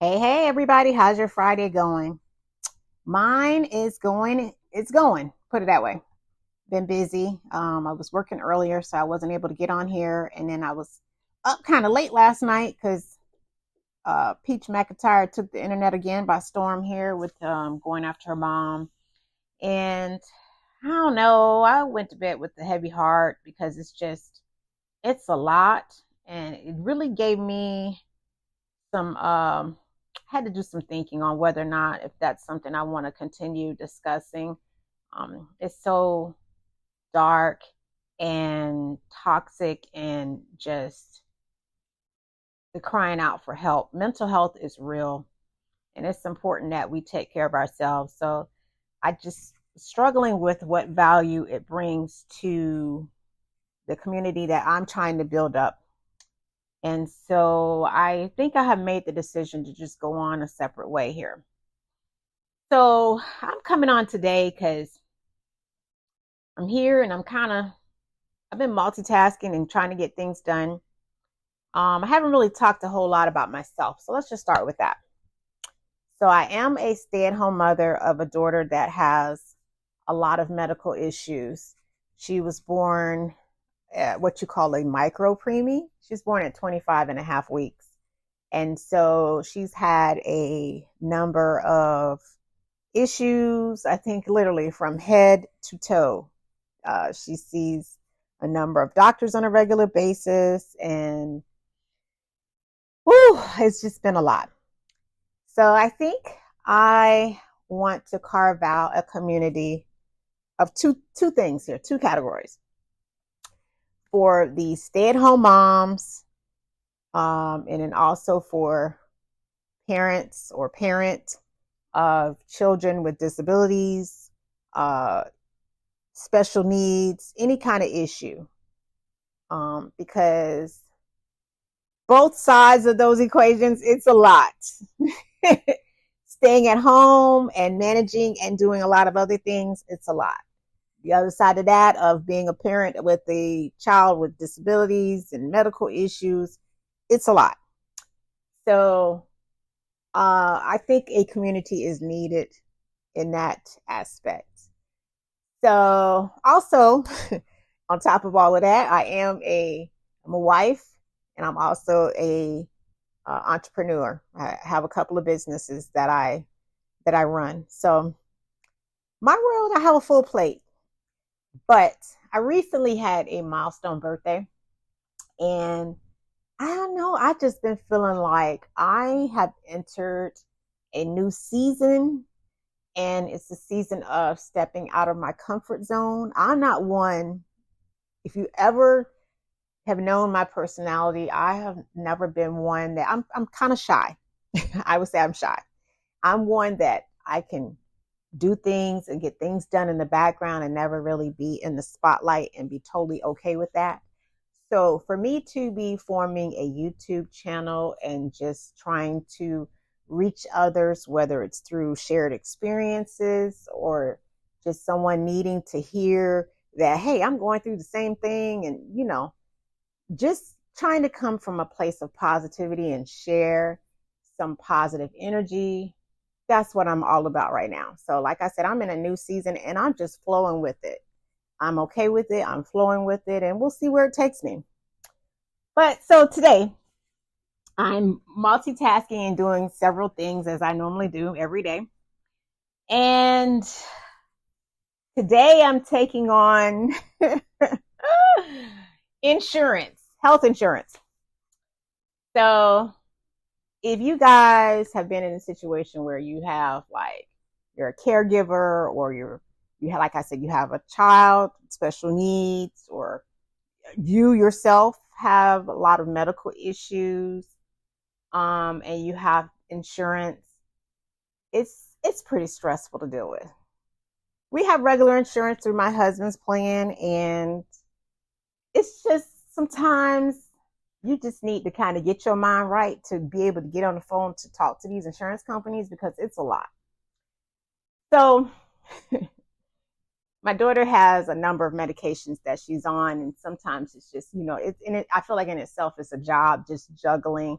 Hey, everybody. How's your Friday going? Mine is going, it's going, put it that way. Been busy. I was working earlier, so I wasn't able to get on here. And then I was up kind of late last night because Peach McIntyre took the internet again by storm here with going after her mom. And I don't know, I went to bed with a heavy heart because it's a lot. And it really gave me some had to do some thinking on whether or not if that's something I want to continue discussing. It's so dark and toxic and just the crying out for help. Mental health is real and it's important that we take care of ourselves. So I just struggling with what value it brings to the community that I'm trying to build up. And so I think I have made the decision to just go on a separate way here. So I'm coming on today because I'm here and I've been multitasking and trying to get things done. I haven't really talked a whole lot about myself. So let's just start with that. So I am a stay-at-home mother of a daughter that has a lot of medical issues. She was born at what you call a micro preemie. She was born at 25 and a half weeks. And so she's had a number of issues, I think literally from head to toe. She sees a number of doctors on a regular basis, and whew, it's just been a lot. So I think I want to carve out a community of two things here, two categories for the stay-at-home moms, and then also for parents or parent of children with disabilities, special needs, any kind of issue. Because both sides of those equations, it's a lot. Staying at home and managing and doing a lot of other things, it's a lot. The other side of that, of being a parent with a child with disabilities and medical issues, it's a lot. So I think a community is needed in that aspect. So also, on top of all of that, I'm a wife, and I'm also a entrepreneur. I have a couple of businesses that I run. So my world, I have a full plate. But I recently had a milestone birthday, and I don't know, I've just been feeling like I have entered a new season, and it's a season of stepping out of my comfort zone. I'm not one, if you ever have known my personality, I have never been one that I'm kind of shy. I would say I'm shy. I'm one that I can do things and get things done in the background and never really be in the spotlight and be totally okay with that. So for me to be forming a YouTube channel and just trying to reach others, whether it's through shared experiences or just someone needing to hear that, hey, I'm going through the same thing, and just trying to come from a place of positivity and share some positive energy. That's what I'm all about right now. So, like I said, I'm in a new season and I'm just flowing with it. I'm okay with it. I'm flowing with it, and we'll see where it takes me. But so today, I'm multitasking and doing several things as I normally do every day. And today, I'm taking on insurance, health insurance. So, if you guys have been in a situation where you have like you're a caregiver, or you have, like I said, you have a child with special needs, or you yourself have a lot of medical issues, and you have insurance, it's pretty stressful to deal with. We have regular insurance through my husband's plan, and it's just sometimes you just need to kind of get your mind right to be able to get on the phone to talk to these insurance companies because it's a lot. So my daughter has a number of medications that she's on, and sometimes it's just, I feel like in itself it's a job just juggling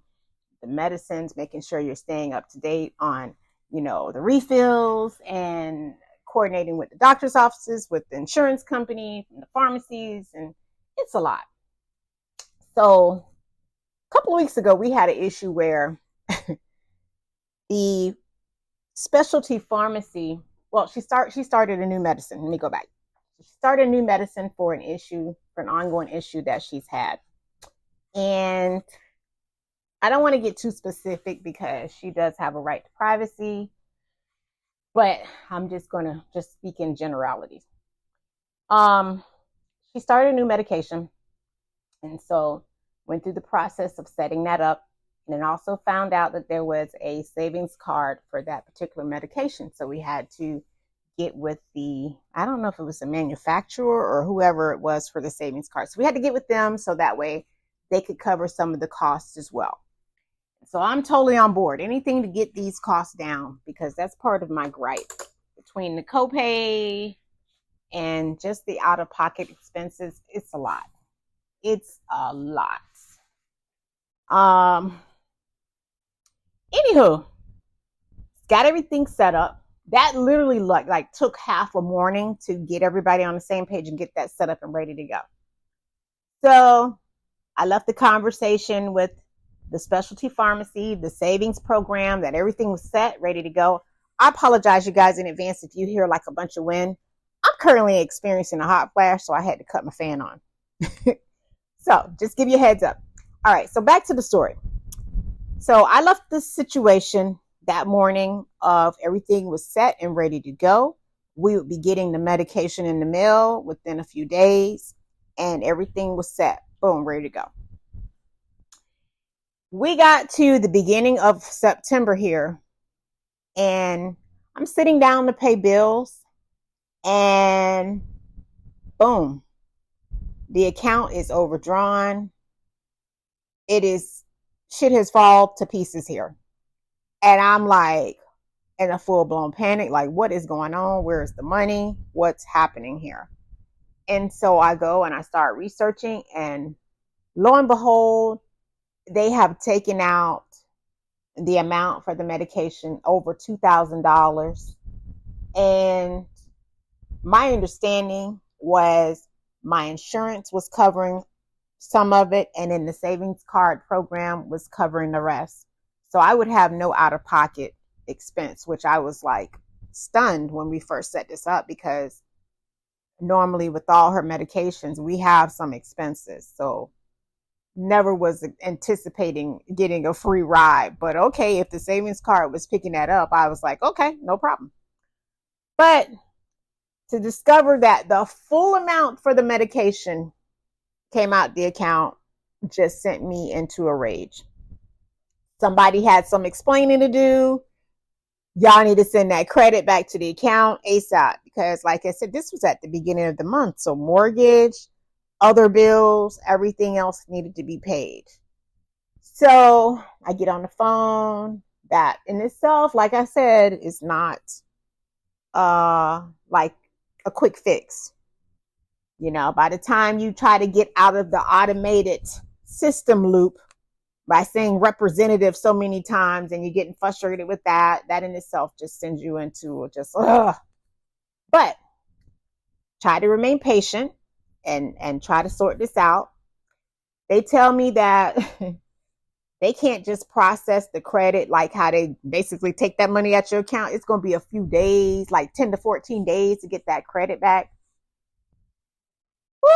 the medicines, making sure you're staying up to date on, the refills, and coordinating with the doctor's offices, with the insurance company, and the pharmacies, and it's a lot. So a couple of weeks ago, we had an issue where the specialty pharmacy, well, she started a new medicine. Let me go back. She started a new medicine for an ongoing issue that she's had. And I don't want to get too specific because she does have a right to privacy, but I'm just going to just speak in generalities. She started a new medication, and so went through the process of setting that up, and then also found out that there was a savings card for that particular medication. So we had to get with I don't know if it was the manufacturer or whoever it was for the savings card. So we had to get with them so that way they could cover some of the costs as well. So I'm totally on board. Anything to get these costs down, because that's part of my gripe. Between the copay and just the out-of-pocket expenses, it's a lot. It's a lot. Anywho, got everything set up. That literally like took half a morning to get everybody on the same page and get that set up and ready to go. So I left the conversation with the specialty pharmacy, the savings program, that everything was set, ready to go. I apologize, you guys, in advance if you hear like a bunch of wind. I'm currently experiencing a hot flash, so I had to cut my fan on. So just give you a heads up. All right, so back to the story. So I left this situation that morning of everything was set and ready to go. We would be getting the medication in the mail within a few days, and everything was set. Boom, ready to go. We got to the beginning of September here, and I'm sitting down to pay bills, and boom, the account is overdrawn. Shit has fallen to pieces here. And I'm like in a full-blown panic, like, what is going on? Where is the money? What's happening here? And so I go and I start researching, and lo and behold, they have taken out the amount for the medication over $2,000. And my understanding was my insurance was covering some of it, and then the savings card program was covering the rest. So I would have no out-of-pocket expense, which I was like stunned when we first set this up, because normally with all her medications, we have some expenses. So never was anticipating getting a free ride. But okay, if the savings card was picking that up, I was like, okay, no problem. But to discover that the full amount for the medication came out the account just sent me into a rage. Somebody had some explaining to do. Y'all need to send that credit back to the account ASAP, because like I said, this was at the beginning of the month. So mortgage, other bills, everything else needed to be paid. So I get on the phone. That in itself, like I said, is not like a quick fix. By the time you try to get out of the automated system loop by saying representative so many times, and you're getting frustrated with that in itself just sends you into just, ugh. But try to remain patient and try to sort this out. They tell me that they can't just process the credit like how they basically take that money out your account. It's going to be a few days, like 10 to 14 days to get that credit back. Woo,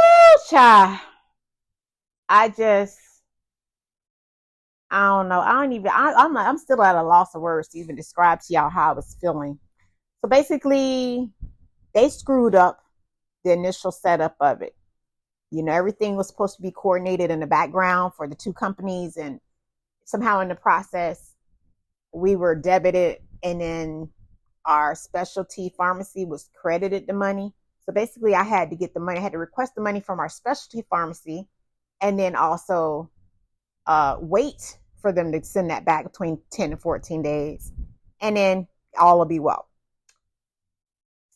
child. I don't know. I'm still at a loss of words to even describe to y'all how I was feeling. So basically, they screwed up the initial setup of it. Everything was supposed to be coordinated in the background for the two companies, and somehow in the process, we were debited, and then our specialty pharmacy was credited the money. So basically, I had to get the money. I had to request the money from our specialty pharmacy, and then also wait for them to send that back between 10 and 14 days. And then all will be well.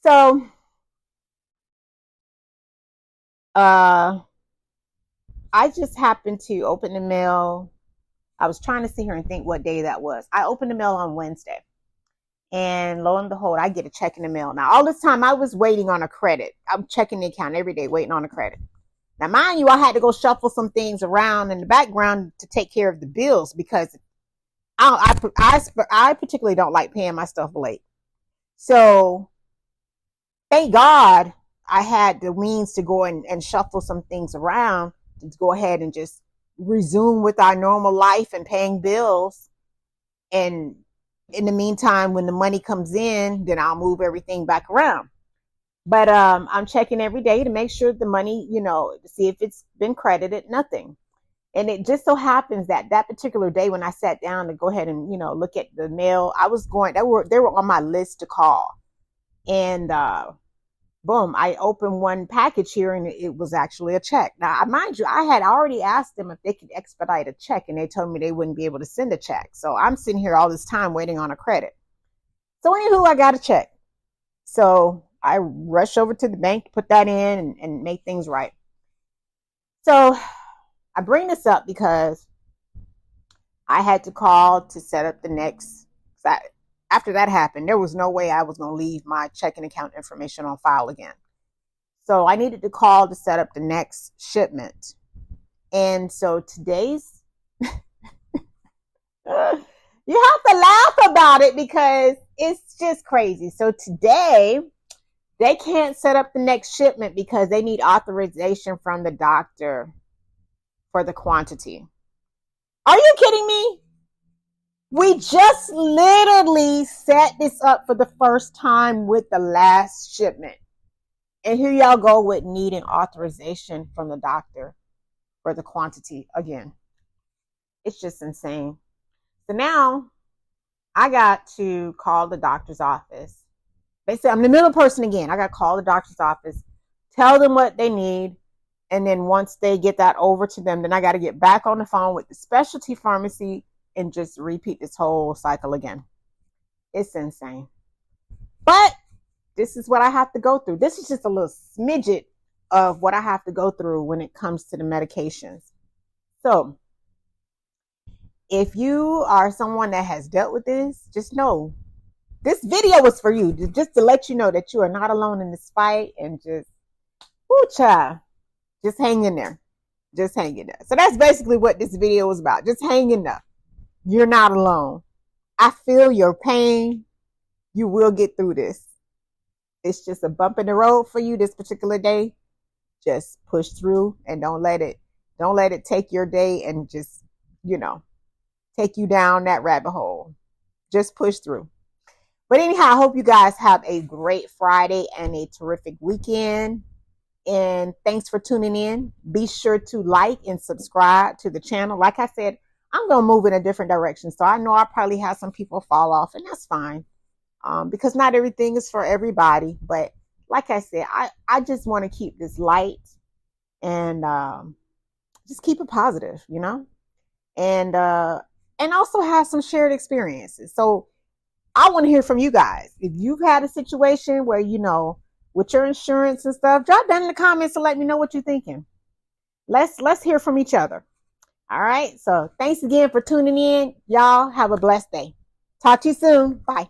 So I just happened to open the mail I was trying to sit here and think what day that was. I opened the mail on Wednesday. And lo and behold, I get a check in the mail. Now, all this time I was waiting on a credit. I'm checking the account every day, waiting on a credit. Now, mind you, I had to go shuffle some things around in the background to take care of the bills because I particularly don't like paying my stuff late. So thank God I had the means to go and shuffle some things around to go ahead and just resume with our normal life and paying bills. And in the meantime, when the money comes in, then I'll move everything back around. But I'm checking every day to make sure the money, to see if it's been credited, nothing. And it just so happens that particular day when I sat down to go ahead and, look at the mail, they were on my list to call. And boom, I opened one package here and it was actually a check. Now, mind you, I had already asked them if they could expedite a check and they told me they wouldn't be able to send a check. So I'm sitting here all this time waiting on a credit. So anywho, I got a check. So I rush over to the bank to put that in and make things right. So I bring this up because I had to call to set up the next. After that happened, there was no way I was going to leave my checking account information on file again. So I needed to call to set up the next shipment. And so today's, you have to laugh about it because it's just crazy. So today, they can't set up the next shipment because they need authorization from the doctor for the quantity. Are you kidding me? We just literally set this up for the first time with the last shipment. And here y'all go with needing authorization from the doctor for the quantity again. It's just insane. So now I got to call the doctor's office. They said I'm the middle person again. I got to call the doctor's office, tell them what they need. And then once they get that over to them, then I got to get back on the phone with the specialty pharmacy and just repeat this whole cycle again. It's insane. But this is what I have to go through. This is just a little smidget of what I have to go through when it comes to the medications. So if you are someone that has dealt with this, just know this video was for you, just to let you know that you are not alone in this fight and just, just hang in there. Just hang in there. So that's basically what this video was about. Just hang in there. You're not alone. I feel your pain. You will get through this. It's just a bump in the road for you this particular day. Just push through and don't let it take your day and just, take you down that rabbit hole. Just push through. But anyhow, I hope you guys have a great Friday and a terrific weekend. And thanks for tuning in. Be sure to like and subscribe to the channel. Like I said, I'm going to move in a different direction. So I know I'll probably have some people fall off, and that's fine. Because not everything is for everybody. But like I said, I just want to keep this light and just keep it positive, and also have some shared experiences. So I want to hear from you guys. If you've had a situation where, with your insurance and stuff, drop down in the comments and let me know what you're thinking. Let's hear from each other. All right. So thanks again for tuning in. Y'all have a blessed day. Talk to you soon. Bye.